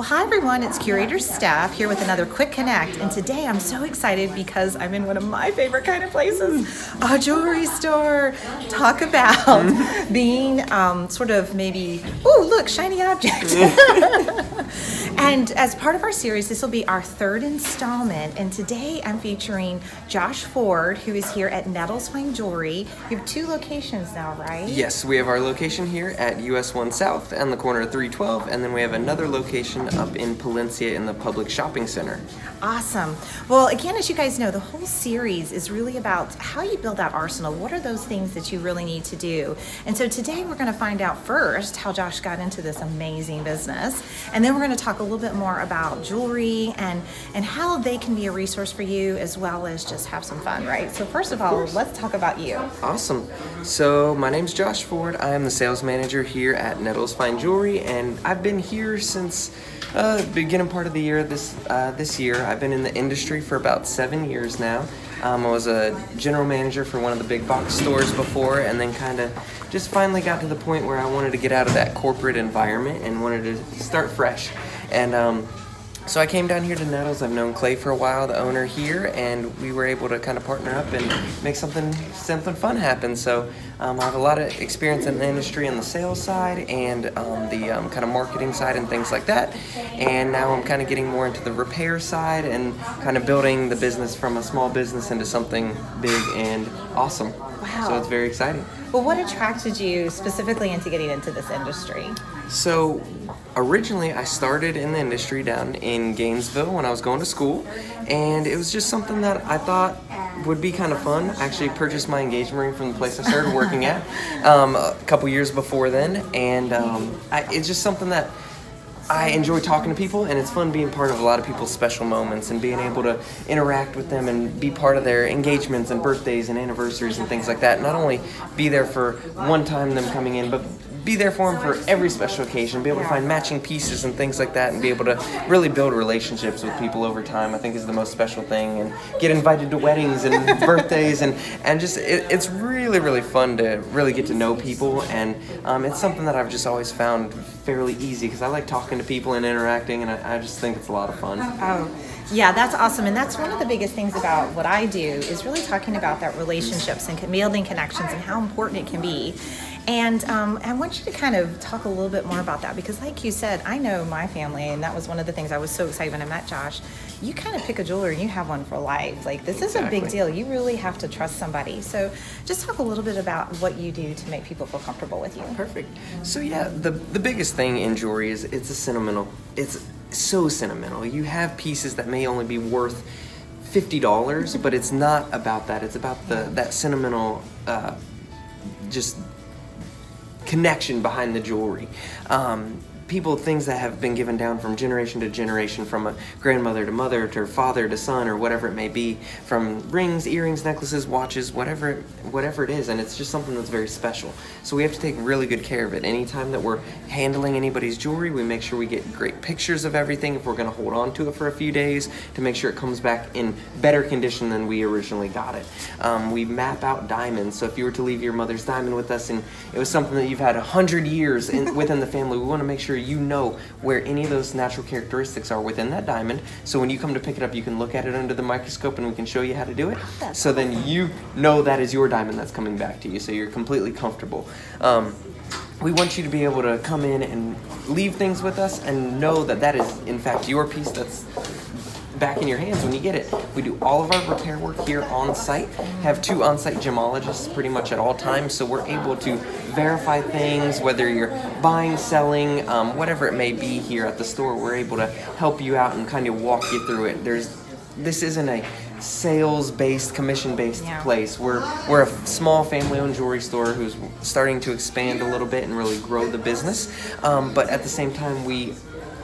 Well, hi everyone, it's Curator Steph here with another Quick Connect, and today I'm so excited because I'm in one of my favorite kind of places, a jewelry store. Talk about being sort of maybe, ooh, look, shiny object. And as part of our series, this will be our third installment, and today I'm featuring Josh Ford, who is here at Nettles Fine Jewelry. You have two locations now, right? Yes, we have our location here at US 1 South and the corner of 312, and then we have another location up in Palencia in the public shopping center. Awesome. Well, again, as you guys know, the whole series is really about how you build that arsenal. What are those things that you really need to do? And so today we're going to find out first how Josh got into this amazing business, and then we're going to talk a little bit more about jewelry and how they can be a resource for you as well as just have some fun, right? So first of all, let's talk about you. Awesome. So my name's Josh Ford. I am the sales manager here at Nettles Fine Jewelry, and I've been here since the beginning part of the year. This year, I've been in the industry for about 7 years now. I was a general manager for one of the big box stores before, and then kind of just finally got to the point where I wanted to get out of that corporate environment and wanted to start fresh. And so I came down here to Nettles. I've known Clay for a while, the owner here, and we were able to kind of partner up and make something fun happen. So I have a lot of experience in the industry on the sales side and the kind of marketing side and things like that. And now I'm kind of getting more into the repair side and kind of building the business from a small business into something big and awesome. Wow. So it's very exciting. Well, what attracted you specifically into getting into this industry? So originally I started in the industry down in Gainesville when I was going to school, and it was just something that I thought would be kind of fun. I actually purchased my engagement ring from the place I started working at a couple years before then, and it's just something that I enjoy talking to people, and it's fun being part of a lot of people's special moments and being able to interact with them and be part of their engagements and birthdays and anniversaries and things like that. Not only be there for one time them coming in, but be there for them for every special occasion, be able to find matching pieces and things like that, and be able to really build relationships with people over time, I think is the most special thing. And get invited to weddings and birthdays, and just it's really, really fun to really get to know people. And it's something that I've just always found fairly easy because I like talking to people and interacting, and I just think it's a lot of fun. Oh, yeah, that's awesome. And that's one of the biggest things about what I do is really talking about that relationships and building connections and how important it can be. And I want you to kind of talk a little bit more about that because like you said, I know my family, and that was one of the things I was so excited when I met Josh. You kind of pick a jeweler and you have one for life. Like this is a big deal. You really have to trust somebody. So just talk a little bit about what you do to make people feel comfortable with you. Perfect. So yeah, the biggest thing in jewelry is it's so sentimental. You have pieces that may only be worth $50, but it's not about that. It's about that sentimental just connection behind the jewelry. Things that have been given down from generation to generation, from a grandmother to mother to father to son, or whatever it may be, from rings, earrings, necklaces, watches, whatever it is, and it's just something that's very special. So we have to take really good care of it. Anytime that we're handling anybody's jewelry, we make sure we get great pictures of everything if we're going to hold on to it for a few days to make sure it comes back in better condition than we originally got it. We map out diamonds, so if you were to leave your mother's diamond with us and it was something that you've had 100 years within the family, we want to make sure you know where any of those natural characteristics are within that diamond, so when you come to pick it up you can look at it under the microscope and we can show you how to do it. So then you know that is your diamond that's coming back to you, so you're completely comfortable. We want you to be able to come in and leave things with us and know that that is in fact your piece that's back in your hands when you get it. We do all of our repair work here on site, have 2 on-site gemologists pretty much at all times, so we're able to verify things, whether you're buying, selling, whatever it may be here at the store. We're able to help you out and kind of walk you through it. This isn't a sales-based, commission-based place. We're a small family-owned jewelry store who's starting to expand a little bit and really grow the business, but at the same time we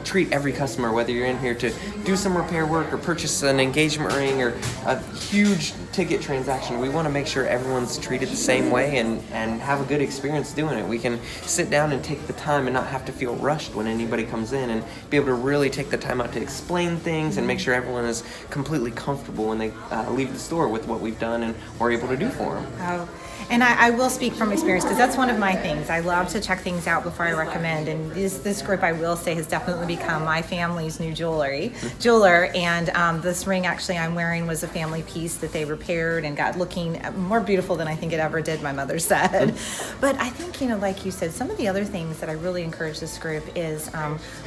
treat every customer, whether you're in here to do some repair work or purchase an engagement ring or a huge ticket transaction. We want to make sure everyone's treated the same way and have a good experience doing it. We can sit down and take the time and not have to feel rushed when anybody comes in, and be able to really take the time out to explain things and make sure everyone is completely comfortable when they leave the store with what we've done and we're able to do for them. Oh. And I will speak from experience because that's one of my things. I love to check things out before I recommend. And this group, I will say, has definitely become my family's new jeweler. And this ring actually I'm wearing was a family piece that they repaired and got looking more beautiful than I think it ever did, my mother said. But I think, like you said, some of the other things that I really encourage this group is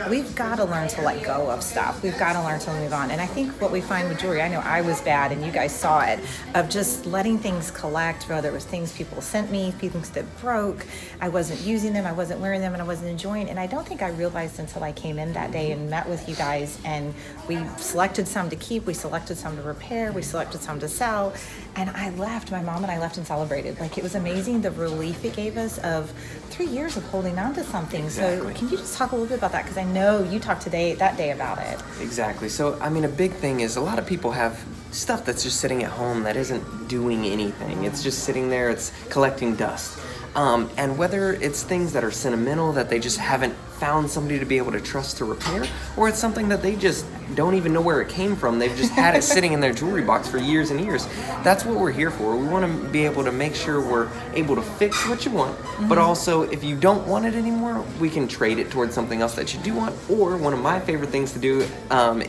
we've got to learn to let go of stuff. We've got to learn to move on. And I think what we find with jewelry, I know I was bad and you guys saw it, of just letting things collect, whether it was things people sent me, things that broke, I wasn't using them, I wasn't wearing them, and I wasn't enjoying. And I don't think I realized until I came in that day and met with you guys, and we selected some to keep, we selected some to repair, we selected some to sell, and I left, my mom and I left and celebrated. Like, it was amazing the relief it gave us of 3 years of holding on to something. Exactly. So can you just talk a little bit about that? Because I know you talked that day about it. Exactly. So, I mean, a big thing is a lot of people have stuff that's just sitting at home that isn't doing anything. It's just sitting there, it's collecting dust. And whether it's things that are sentimental that they just haven't found somebody to be able to trust to repair, or it's something that they just don't even know where it came from. They've just had it sitting in their jewelry box for years and years. That's what we're here for. We want to be able to make sure we're able to fix what you want, but also if you don't want it anymore, we can trade it towards something else that you do want. Or one of my favorite things to do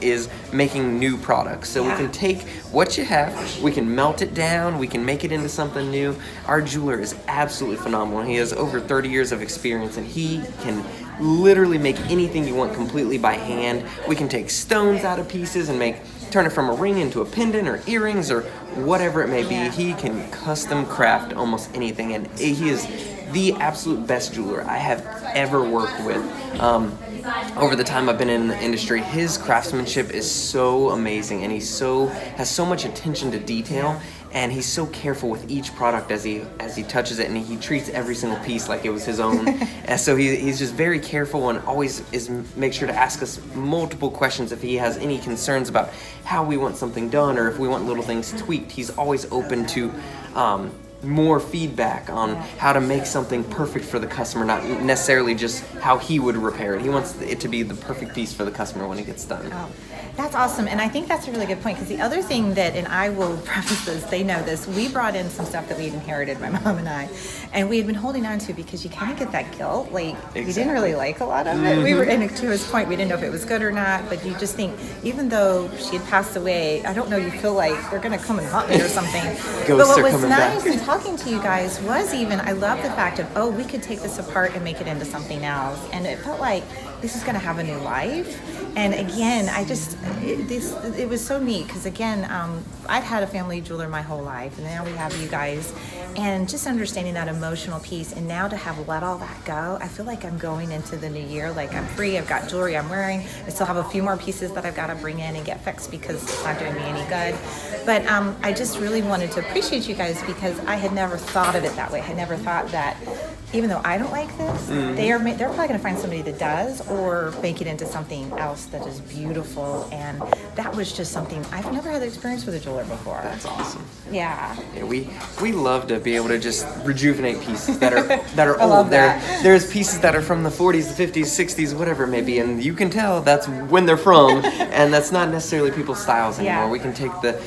is making new products. So we can take what you have, we can melt it down, we can make it into something new. Our jeweler is absolutely phenomenal. He has over 30 years of experience, and he can literally make anything you want completely by hand. We can take stones out of pieces and turn it from a ring into a pendant or earrings or whatever it may be. He can custom craft almost anything, and he is the absolute best jeweler I have ever worked with. Over the time I've been in the industry, his craftsmanship is so amazing, and he has so much attention to detail, and he's so careful with each product as he touches it, and he treats every single piece like it was his own. And so he's just very careful, and always make sure to ask us multiple questions if he has any concerns about how we want something done, or if we want little things tweaked. He's always open to more feedback on how to make something perfect for the customer, not necessarily just how he would repair it. He wants it to be the perfect piece for the customer when it gets done. Oh, that's awesome. And I think that's a really good point, because the other thing that, and I will preface this, they know this, we brought in some stuff that we had inherited, my mom and I, and we had been holding on to because you kind of get that guilt. Like, we didn't really like a lot of it. We were, and to his point, we didn't know if it was good or not, but you just think, even though she had passed away, I don't know, you feel like they're going to come and haunt me or something. But what was nice in talking to you guys was I love the fact of, we could take this apart and make it into something else. And it felt like this is going to have a new life. And again, it was so neat, because again, I'd had a family jeweler my whole life, and now we have you guys, and just understanding that emotional piece, and now to have let all that go, I feel like I'm going into the new year, like I'm free, I've got jewelry I'm wearing, I still have a few more pieces that I've got to bring in and get fixed because it's not doing me any good. But I just really wanted to appreciate you guys, because I had never thought of it that way. I had never thought that even though I don't like this, they're probably going to find somebody that does, or make it into something else that is beautiful. And that was just something, I've never had the experience with a jeweler before. That's awesome. Yeah. We love to be able to just rejuvenate pieces that are I love old. that. There's pieces that are from the 40s, the 50s, 60s, whatever it may be, and you can tell that's when they're from, and that's not necessarily people's styles anymore. Yeah. We can take the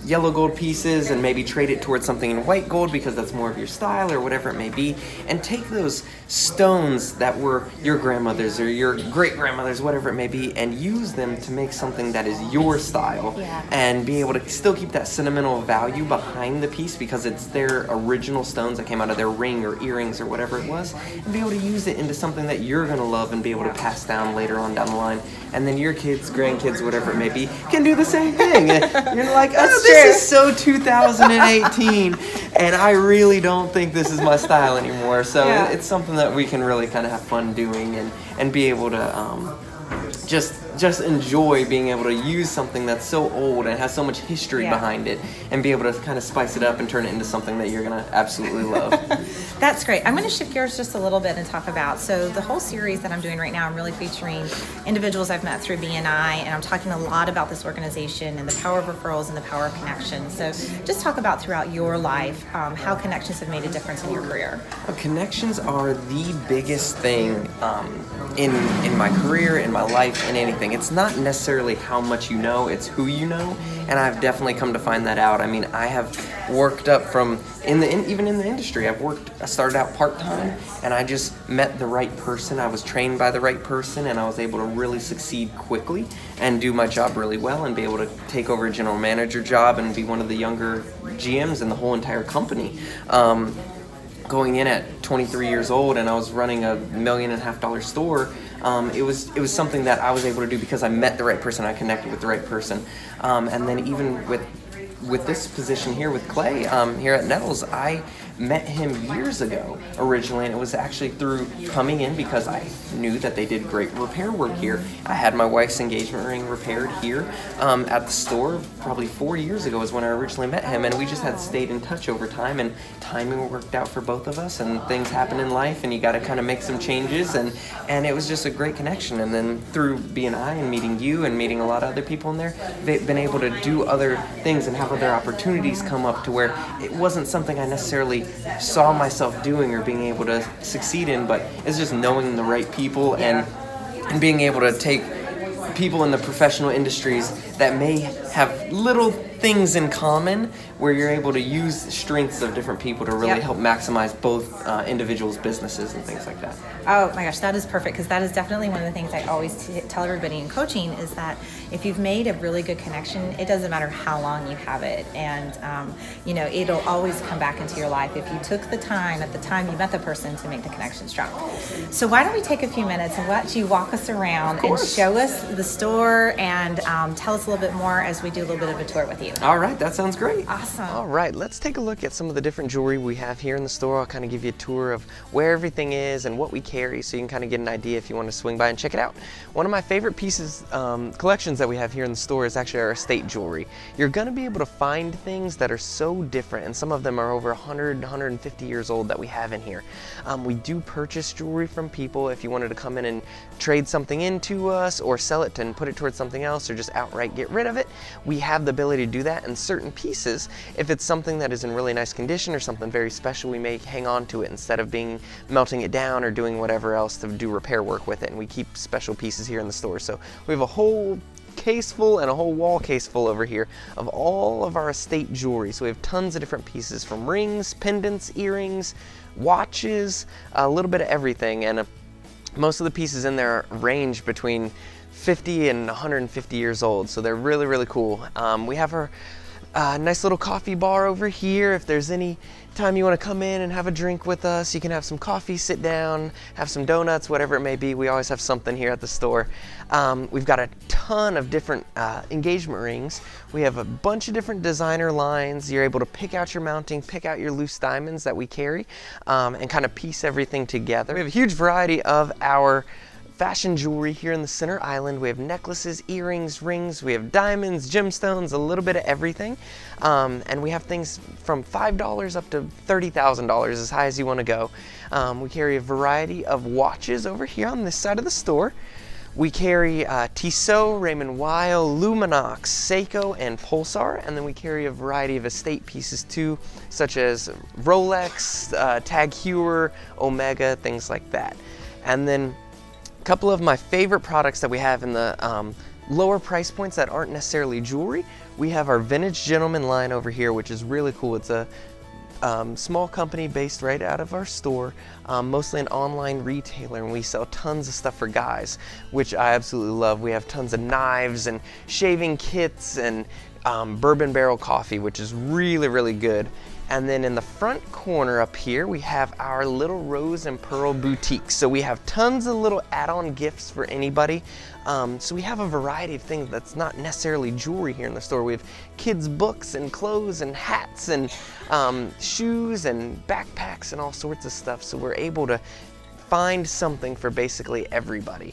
yellow gold pieces and maybe trade it towards something in white gold because that's more of your style or whatever it may be, and take those stones that were your grandmother's or your great grandmother's, whatever it may be, and use them to make something that is your style. Yeah. And be able to still keep that sentimental value behind the piece because it's their original stones that came out of their ring or earrings or whatever it was, and be able to use it into something that you're going to love and be able to pass down later on down the line. And then your kids, grandkids, whatever it may be, can do the same thing. You're like, this is so 2018, and I really don't think this is my style anymore. So it's something that we can really kind of have fun doing and be able to just enjoy being able to use something that's so old and has so much history behind it, and be able to kind of spice it up and turn it into something that you're going to absolutely love. That's great. I'm going to shift gears just a little bit and talk about, so the whole series that I'm doing right now, I'm really featuring individuals I've met through BNI, and I'm talking a lot about this organization and the power of referrals and the power of connections. So just talk about throughout your life how connections have made a difference in your career. Connections are the biggest thing in my career, in my life, in anything. thing. It's not necessarily how much you know, it's who you know, and I've definitely come to find that out. I mean, I have worked up from, even in the industry, I started out part-time, and I just met the right person. I was trained by the right person, and I was able to really succeed quickly and do my job really well and be able to take over a general manager job and be one of the younger GMs in the whole entire company. Going in at 23 years old, and I was running a $1.5 million store. It was something that I was able to do because I met the right person, I connected with the right person, and then even with this position here with Clay here at Nettles, I met him years ago originally, and it was actually through coming in because I knew that they did great repair work here. I had my wife's engagement ring repaired here at the store probably 4 years ago is when I originally met him, and we just had stayed in touch over time, and timing worked out for both of us, and things happen in life, and you got to kind of make some changes, and it was just a great connection. And then through BNI and meeting you and meeting a lot of other people in there, they've been able to do other things and have other opportunities come up to where it wasn't something I necessarily saw myself doing or being able to succeed in, but it's just knowing the right people and being able to take people in the professional industries that may have little things in common where you're able to use the strengths of different people to really help maximize both individuals' businesses and things like that. Oh my gosh, that is perfect, because that is definitely one of the things I always tell everybody in coaching is that if you've made a really good connection, it doesn't matter how long you have it, and it'll always come back into your life if you took the time at the time you met the person to make the connection strong. So why don't we take a few minutes and let you walk us around and show us the store and tell us a little bit more as we do a little bit of a tour with you. All right, that sounds great. Awesome. All right, let's take a look at some of the different jewelry we have here in the store. I'll kind of give you a tour of where everything is and what we carry so you can kind of get an idea if you want to swing by and check it out. One of my favorite pieces, collections that we have here in the store is actually our estate jewelry. You're going to be able to find things that are so different, and some of them are over 100, 150 years old that we have in here. We do purchase jewelry from people if you wanted to come in and trade something into us or sell it and put it towards something else or just outright get rid of it. We have the ability to do that, and certain pieces, if it's something that is in really nice condition or something very special, we may hang on to it instead of melting it down or doing whatever else to do repair work with it, and we keep special pieces here in the store. So we have a whole case full and a whole wall case full over here of all of our estate jewelry. So we have tons of different pieces, from rings, pendants, earrings, watches, a little bit of everything, and most of the pieces in there range between 50 and 150 years old, so they're really, really cool. We have our nice little coffee bar over here. If there's any time you want to come in and have a drink with us, you can have some coffee, sit down, have some donuts, whatever it may be. We always have something here at the store. We've got a ton of different engagement rings. We have a bunch of different designer lines. You're able to pick out your mounting, pick out your loose diamonds that we carry, and kind of piece everything together. We have a huge variety of our fashion jewelry here in the center island. We have necklaces, earrings, rings, we have diamonds, gemstones, a little bit of everything. And we have things from $5 up to $30,000, as high as you want to go. We carry a variety of watches over here on this side of the store. We carry Tissot, Raymond Weil, Luminox, Seiko, and Pulsar, and then we carry a variety of estate pieces too, such as Rolex, Tag Heuer, Omega, things like that. And then a couple of my favorite products that we have in the lower price points that aren't necessarily jewelry. We have our Vintage Gentleman line over here, which is really cool. It's a small company based right out of our store, mostly an online retailer, and we sell tons of stuff for guys, which I absolutely love. We have tons of knives and shaving kits and bourbon barrel coffee, which is really, really good. And then in the front corner up here, we have our Little Rose and Pearl Boutique. So we have tons of little add-on gifts for anybody. So we have a variety of things that's not necessarily jewelry here in the store. We have kids' books and clothes and hats and shoes and backpacks and all sorts of stuff. So we're able to find something for basically everybody.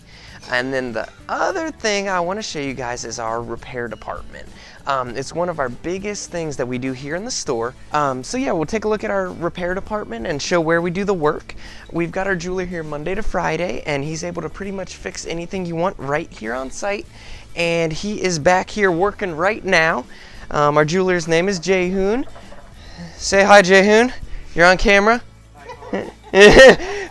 And then the other thing I want to show you guys is our repair department. It's one of our biggest things that we do here in the store. So yeah, we'll take a look at our repair department and show where we do the work. We've got our jeweler here Monday to Friday, and he's able to pretty much fix anything you want right here on site. And he is back here working right now. Our jeweler's name is Jayhoon. Say hi, Jayhoon. You're on camera.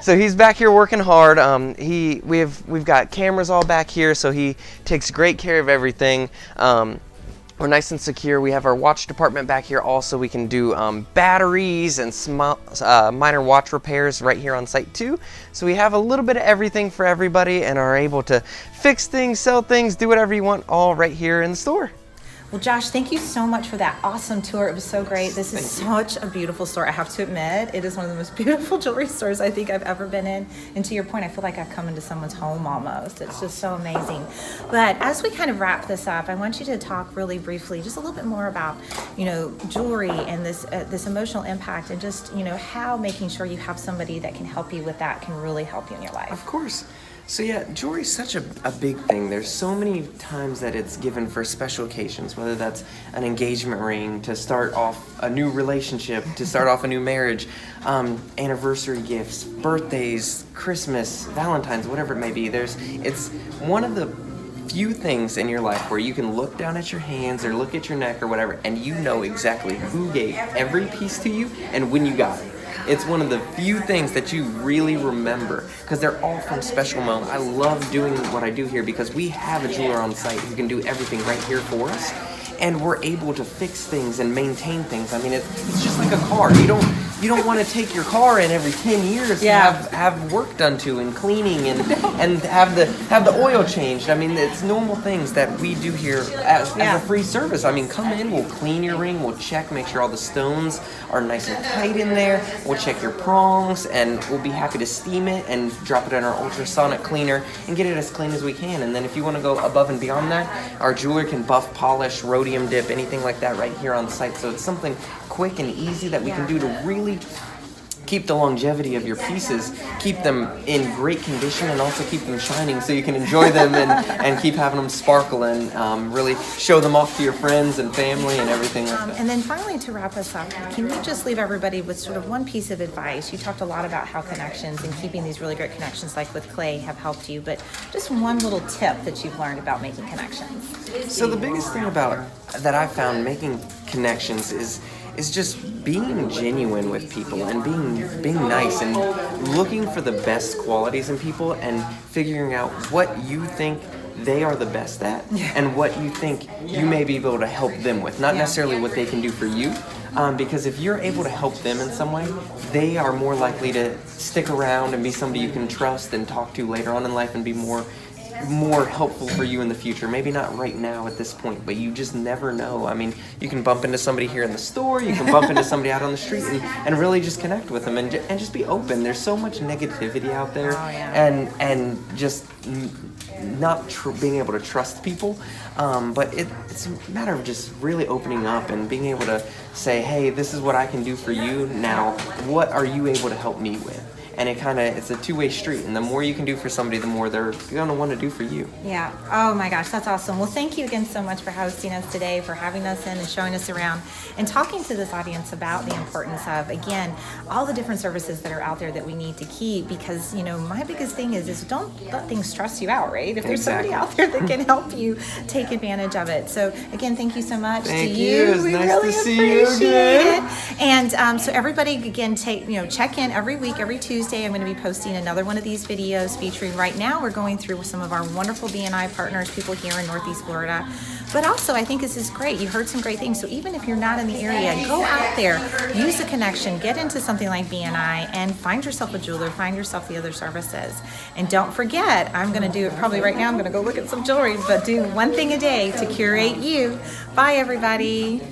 So he's back here working hard. We've got cameras all back here, so he takes great care of everything. We're nice and secure. We have our watch department back here also. We can do batteries and minor watch repairs right here on site too. So we have a little bit of everything for everybody and are able to fix things, sell things, do whatever you want, all right here in the store. Well, Josh, thank you so much for that awesome tour. It was so great. This is such a beautiful store. I have to admit, it is one of the most beautiful jewelry stores I think I've ever been in. And to your point, I feel like I've come into someone's home almost. It's just so amazing. But as we kind of wrap this up, I want you to talk really briefly, just a little bit more about, jewelry and this emotional impact, and just, how making sure you have somebody that can help you with that can really help you in your life. Of course. So yeah, jewelry is such a big thing. There's so many times that it's given for special occasions, whether that's an engagement ring, to start off a new relationship, to start off a new marriage, anniversary gifts, birthdays, Christmas, Valentine's, whatever it may be. It's one of the few things in your life where you can look down at your hands or look at your neck or whatever, and you know exactly who gave every piece to you and when you got it. It's one of the few things that you really remember, because they're all from special moments. I love doing what I do here because we have a jeweler on site who can do everything right here for us, and we're able to fix things and maintain things. I mean, it's just like a car. You don't want to take your car in every 10 years to have work done to, and cleaning and have the oil changed. I mean, it's normal things that we do here as a free service. I mean, come in, we'll clean your ring, we'll check, make sure all the stones are nice and tight in there. We'll check your prongs, and we'll be happy to steam it and drop it in our ultrasonic cleaner and get it as clean as we can. And then if you want to go above and beyond that, our jeweler can buff, polish, rhodium dip, anything like that right here on site. So it's something quick and easy that we can do to really keep the longevity of your pieces, keep them in great condition, and also keep them shining so you can enjoy them and keep having them sparkle, and really show them off to your friends and family and everything like that. And then finally, to wrap us up, can you just leave everybody with sort of one piece of advice? You talked a lot about how connections and keeping these really great connections like with Clay have helped you, but just one little tip that you've learned about making connections. So the biggest thing that I've found making connections is just being genuine with people and being nice and looking for the best qualities in people and figuring out what you think they are the best at and what you think you may be able to help them with, not necessarily what they can do for you. Because if you're able to help them in some way, they are more likely to stick around and be somebody you can trust and talk to later on in life and be more helpful for you in the future. Maybe not right now at this point, but you just never know. I mean, you can bump into somebody here in the store, you can bump into somebody out on the street, and really just connect with them and just be open. There's so much negativity out there, and just not being able to trust people. But it's a matter of just really opening up and being able to say, hey, this is what I can do for you. Now, what are you able to help me with? And it's a two-way street, and the more you can do for somebody, the more they're going to want to do for you. Yeah. Oh my gosh, that's awesome. Well, thank you again so much for hosting us today, for having us in and showing us around and talking to this audience about the importance of, again, all the different services that are out there that we need to keep, because, my biggest thing is don't let things stress you out, right? If there's somebody out there that can help you, take advantage of it. So again, thank you so much to you. It's we nice really to see you appreciate again. it. And so everybody, again, check in every week, every Tuesday. I'm going to be posting another one of these videos featuring, right now we're going through some of our wonderful BNI partners, people here in Northeast Florida. But also, I think this is great. You heard some great things. So even if you're not in the area, go out there, use the connection, get into something like BNI, and find yourself a jeweler, find yourself the other services. And don't forget, I'm going to do it probably right now. I'm going to go look at some jewelry, but do one thing a day to curate you. Bye, everybody.